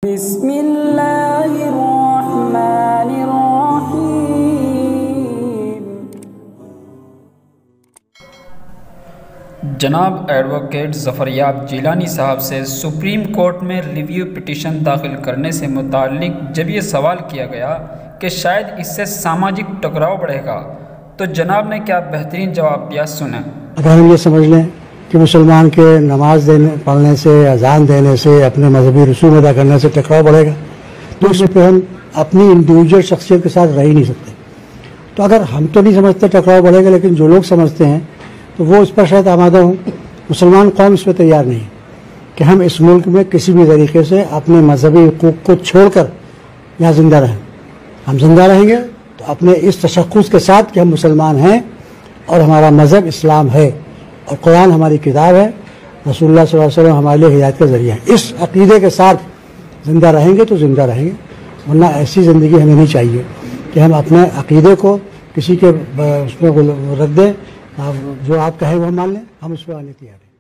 بسم اللہ الرحمن الرحیم۔ جناب ایڈوکیٹ ظفریاب جیلانی صاحب سے سپریم کورٹ میں ریویو پٹیشن داخل کرنے سے متعلق جب یہ سوال کیا گیا کہ شاید اس سے سماجی ٹکراؤ بڑھے گا تو جناب نے کیا بہترین جواب دیا، سنیں۔ اگر ہم یہ سمجھ لیں کہ مسلمان کے نماز پڑھنے سے، اذان دینے سے، اپنے مذہبی رسوم ادا کرنے سے ٹکراؤ بڑھے گا تو اس پہ ہم اپنی انڈیویجول شخصیت کے ساتھ رہ ہی نہیں سکتے۔ تو اگر ہم تو نہیں سمجھتے ٹکراؤ بڑھے گا، لیکن جو لوگ سمجھتے ہیں تو وہ اس پر شاید آمادہ ہوں۔ مسلمان قوم اس پہ تیار نہیں کہ ہم اس ملک میں کسی بھی طریقے سے اپنے مذہبی حقوق کو چھوڑ کر یہاں زندہ رہیں۔ ہم زندہ رہیں گے تو اپنے اس تشخص کے ساتھ کہ ہم مسلمان ہیں اور ہمارا مذہب اسلام ہے اور قرآن ہماری کتاب ہے، رسول اللہ صلی اللہ علیہ وسلم ہمارے لیے ہدایت کا ذریعہ ہے۔ اس عقیدے کے ساتھ زندہ رہیں گے تو زندہ رہیں گے، ورنہ ایسی زندگی ہمیں نہیں چاہیے کہ ہم اپنے عقیدے کو کسی کے اس میں رکھ دیں، جو آپ کہیں وہ مان لیں، ہم اس پہ آنے تیار ہیں۔